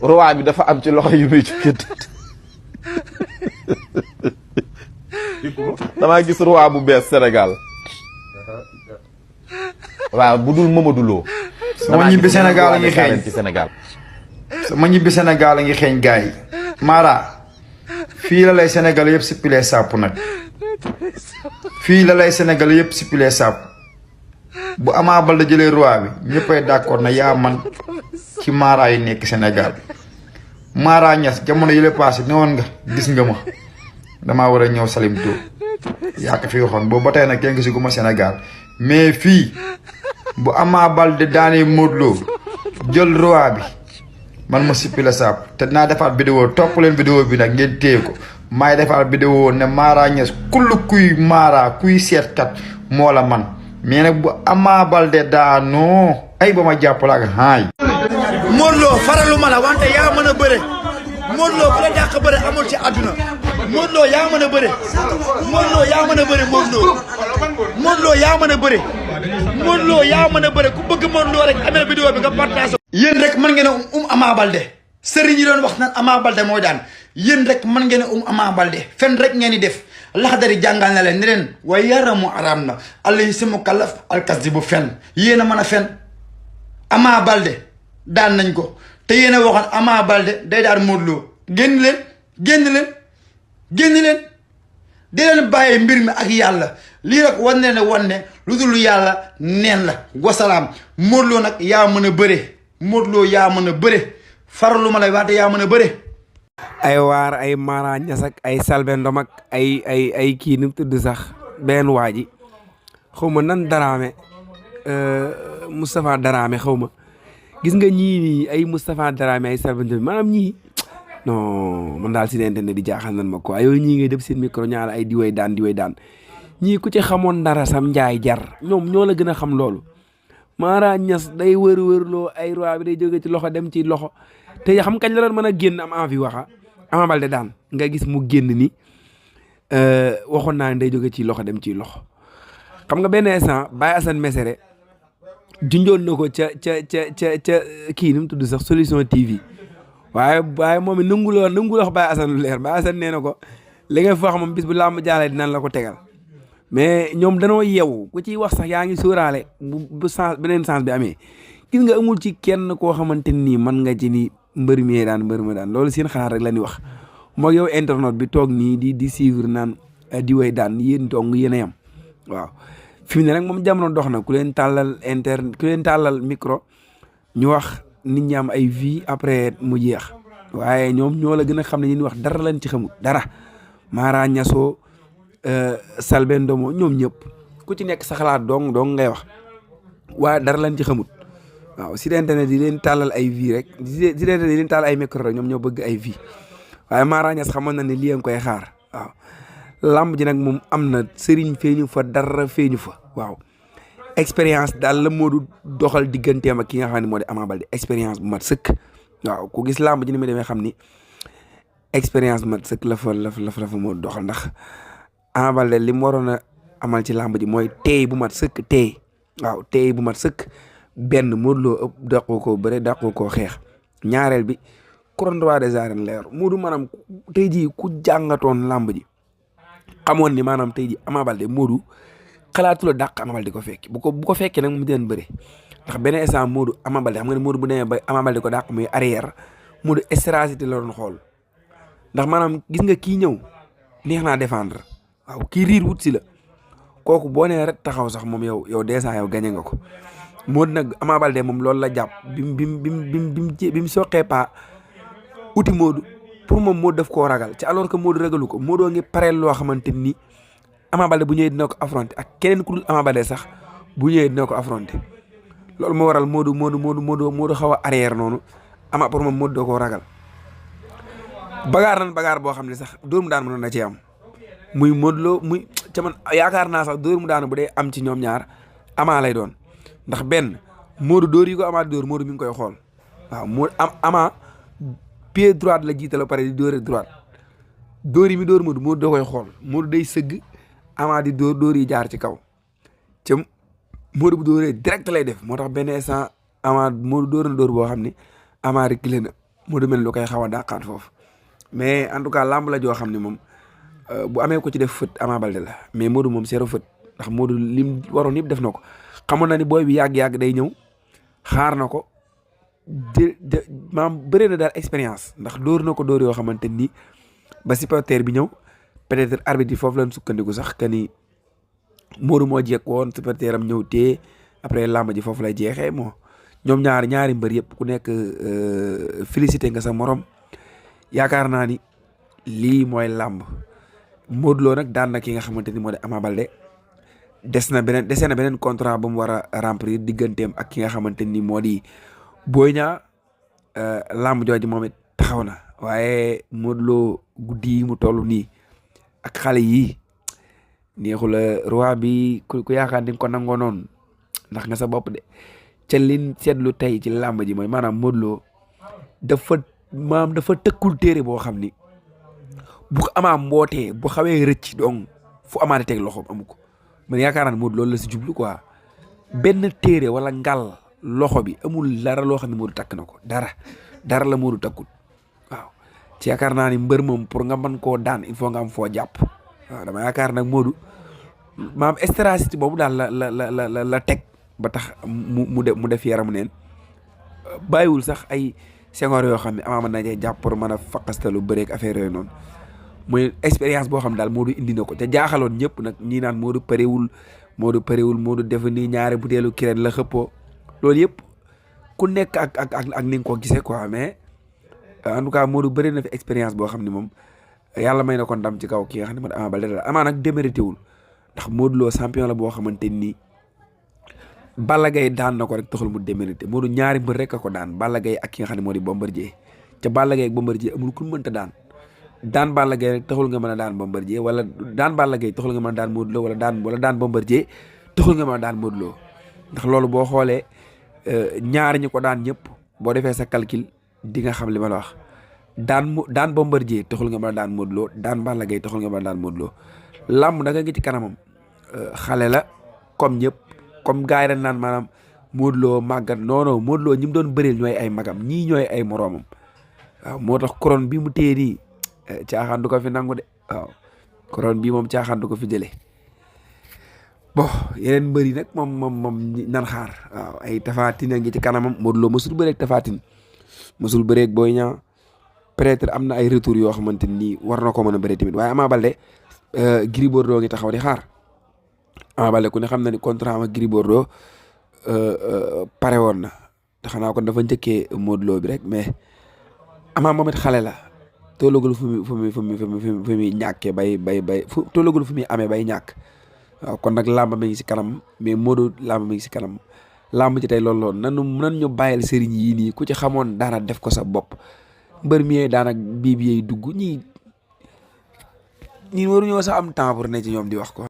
roi bi dafa am ci loxo yu muy jóge damaa gis roi bu bees Sénégal waaw bu dul Mamadou Lo sama ñibbi Sénégal a ngi xeeñ ci Sénégal sama ñibbi Sénégal a ngi xeeñ gars yi Mara fii la lay Sénégal yëpp si pilee sàpp nag fii la lay Sénégal yëpp si pilee sàpp bu Ama Baldé jëlee roi bi ñëppay d'accord na yaa man ci Mara yi nekk Sénégal Mara Niass jamono yële passé ne woon nga gis nga ma damaa war a ñëw Salim Tour yaa ko fi waxoon boobu ba tey nag kenn gisu ma Sénégal mais fii bu Ama Baldé daanee Modou Lo jël roi bi man ma sippi la saab te dinaa defaat vidéo topp leen vidéo bi nag ngeen téye ko maay defaat vidéo ne Mara Niass kull kuy Mara kuy seetkat moo la man mais nag bu Ama Baldé daanoo ay ba ma jàppale ak haay Modou Lo faralu ma la wante yaa mën a bëre Modou Lo bu la dàq bëre amul ci àdduna Modou Lo yaa mën a bëre Modou Lo yaa mën a bëre Modou Lo Modou Lo yaa mën a bëre Modou Lo yaa mën a bëre ku bëgg Modou Lo rek amee vidéo bi nga partage yéen rek mën ngeen a Ama Baldé sëriñ yi doon wax naan Ama Baldé mooy daan yéen rek mën ngeen a Ama Baldé fen rek ngeen di def laxdari jàngal na leen ne leen waaye yaramu araam na alayhi si mukallaf alkasdi bu fen yéen a mën a fen Ama Baldé daan nañ ko te yéen a waxoon Ama Baldé day daan Modou Lo génn leen di leen bàyyi mbir mi ak yàlla lii rek wan ne lu dul yàlla neen la wasalaam Modou Lo nag yaa mën a bëre Modou Lo yaa mën a bëre faralu ma lay waate yaa mën a bëre ay waar ay Mara Niass ak ay Selbé Ndom ak ay kii nu mu tudd sax benn waa ji xaw ma nan Daraame Moustapha Daraame xaw ma gis nga ñii nii ay Moustapha Daraame ay Selbé Ndom maanaam ñii non man daal si internet di jaaxal nan ma quoi yooyu ñii ngay def seen micro ñaala ay diwee daan ñii ku ci xamoon dara sam njaay jar ñoom ñoo la gën a xam loolu Mara Niass day wër-wërloo ay roi bi day jóge ci loxo dem ci loxo te xam kañ la doon mën a génn am envie waxa Ama Baldé daan nga gis mu génn ni waxoon naa ne day jóge ci loxo dem ci loxo xam nga benn instant Baye Assane Mesere junjoon na ko ca kii nu mu tudd sax Solution TV waaye moom it nanguloo wax Baye Assane lu leer Baye Assane nee na ko li nga fa xam bis bu làmb jaalee dinañ la ko tegal mais ñoom danoo yeewu ku ciy wax sax yaa ngi sóoraale bu sens beneen sens bi amee gis nga amul ci kenn koo xamante nii mën nga ci ni mbër mi daan mbër ma daan loolu seen xalaat rek la ñuy wax moo yow internet bi toog nii di suivre naan di way daan yéen dong yéen a yam waaw fi mu ne nag moom jamono dox na ku leen tàllal micro ñu wax nit ñi am ay vie après mu jeex waaye ñoom ñoo la gën a xam ne ñu wax dara lañ ci xamul dara Mara Niassoo Selbé Ndom ñoom ñëpp ku ci nekk sa xalaat dong ngay wax waaye dara lañ ci xamut waaw si internet di leen tàllal ay vie rek si internet di leen tàllal ay micro rek ñoom ñoo bëgg ay vie waaye Mara Niass xamoon na ne lii nga koy xaar waaw lamb ji nag moom am na sëriñ feeñu fa dara feeñu fa waaw expérience daal la Modou doxal digganteem ak ki nga xam ne moo di Ama Baldé expérience bu mat sëkk waaw ku gis lamb ji ni muy demee xam ni expérience bu mat sëkk la fa Modou doxal ndax Ama Baldé li mu waroon a amal ci lamb ji mooy teey bu mat sëkk teey bu mat sëkk benn Modou Lo ëpp dàqoo koo bëre dàqoo koo xeex ñaareel bi couronne roi des arènes la yor Modou maanaam tey jii ku jàngatoon lamb ji xamoon ni maanaam tey jii Ama Baldé Modou xalaatu la dàq Ama Baldé ko fekki bu ko fekkee nag mu deen bëre ndax benn instant Modou Ama Baldé xam nga ne Modou bu demee ba Ama Baldé ko dàq muy arrière Modou stratégie la doon xool ndax maanaam gis nga kii ñëw neex naa défendre waaw kii riir wut si la kooku boo nee rek taxaw sax moom yow dèjà yow gagné nga ko Modou nag Ama Baldé moom loolu la jàpp bi mu soqee pas uti Modou pour moom Modou daf koo ragal ci alors que Modou ragalu ko Modou ngi pareel loo xamante ni Ama Baldé bu ñëwee dina ko affronté ak keneen ku dul Ama Baldé sax bu ñëwee dina ko affronté loolu moo waral Modou xaw a arrière noonu Ama pour moom Modou doo koo ragal bagaar boo xam ne sax dóor mu daan mënoon na ci am muy Modou Lo muy ca man yaakaar naa sax dóor mu daan bu dee am ci ñoom ñaar Ama lay doon ndax benn Modou dóor yi ko Ama dóor Modou mi ngi koy xool waaw Ama pied droite la jiital pare di dóore droite dóor yi mi dóor Modou doo koy xool Modou day sëgg Ama di dóor yi jaar ci kaw ca Modou bu dóoree direct lay def moo tax benn instant Ama Modou dóor na dóor boo xam ne Ama reculé na Modou mel lu koy xaw a dàqaat foofu mais en tout cas làmb la joo xam ne moom bu amee ko ci def fët Ama Baldé la mais Modou moom zéro fët ndax Modou lim waroon yëpp def na ko xamoon na ni booy bi yàgg-yàgg day ñëw xaar na ko de maam bëri na daal expérience ndax dóor na ko dóor yoo xamante ni ba supporter bi ñëw peut-être arbitre yi foofu lañ sukkandiku sax que ni Modou moo jekk woon supporter am ñëw tee après làmb ji foofu lay jeexee moo ñoom ñaari mbër yëpp ku nekk félicité nga sa morom yaakaar naa ni lii mooy làmb Modou Lo nag daan na ki nga xamante ni moo di Ama Baldé desee na beneen contrat ba mu war a remplir digganteem ak ki nga xamante ni moo di Boy Niang làmb jooju moom it taxaw na waaye Modou Lo guddi yi mu toll nii ak xale yii neexula roi bi ku yaakaar di nga ko nangoo noonu ndax nga sa bopp de ca liñ seetlu tey ci làmb ji mooy maanaam Modou Lo dafa tëkkul téere boo xam ni bu ko Ama mbootee bu xawee rëcc donc fu Ama di teg loxoom amu ko man yaakaar naa ne Modou loolu la si jublu quoi benn téere wala ngal loxo bi amul dara loo xam ne Modou takk na ko dara la Modou takkul waaw ci yaakaar naa ni mbër moom pour nga mën koo daan il faut nga am foo jàpp waaw dama yaakaar nag Modou maam stratégie boobu daal la teg ba tax mu def yaramu neen bàyyiwul sax ay sengoor yoo xam ne Ama mën na cee jàpp pour mën a faqastalu bëreeg affaire yooyu noonu mooy expérience boo xam daal Modou indi na ko te jaaxaloon ñëpp nag ñii naan Modou parewul Modou def nii ñaari butéelu kireen la xëppoo loolu yëpp ku nekk ak ni nga ko gisee quoi mais en tout cas Modou bëri na fi expérience boo xam ne moom yàlla may na ko ndam ci kaw ki nga xam ne man Ama Baldé la Ama nag démérité wul ndax Modou Lo champion la boo xamante ni Balla Gaye daan na ko rek taxul mu démérité Modou ñaari mbër rek a ko daan Balla Gaye ak ki nga xam ne moo di Bombardier ca Balla Gaye ak Bombardier amul ku mënta daan Balla Gaye rek taxul nga mën a daan Bombardier wala daan Balla Gaye taxul nga mën a daan Modou Lo wala daan Bombardier taxul nga mën a daan Modou Lo ndax loolu boo xoolee ñaar ñi ko daan ñëpp boo defee sa calcul di nga xam li ma la wax daan Bombardier taxul nga mën a daan Modou Lo daan Balla Gaye taxul nga mën a daan Modou Lo làmb naka ngi ci kanamam xale la comme ñëpp comme gars yi dañ naan maanaam Modou Lo màggat non Modou Lo ñi mu doon bëreel ñooy ay magam ñii ñooy ay moroomam waaw moo tax couronne bi mu téye nii caaxaan du ko fi nangu de waaw couronne bii moom caaxaan du ko fi jëlee bon yeneen mbër yi nag moom nan xaar waaw ay Tapha Tine a ngi ci kanamam Modou Lo mësul bëreeg Tapha Tine mësul bëreeg Boy Niang peut-être am na ay retour yoo xamante ni war na ko mën a bëree tamit waaye Ama Baldé Gris Bordeaux ngi taxaw di xaar Ama Baldé ku ne xam na ni contrat am ak Gris Bordeaux pare woon na te xanaa kon dafa njëkkee Modou Lo bi rek mais Ama moom it xale la tollagul fu muy ñàkkee bay tollagul fu muy amee bay ñàkk waaw kon nag làmb mi ngi si kanam mais Modou làmb mi ngi si kanam làmb ci tey loolu nan ñu bàyyil sëriñ yii nii ku ci xamoon dara def ko sa bopp mbër mi daanak bii bi dugg ñii waruñoo sax am temps pour ne ci ñoom di wax ko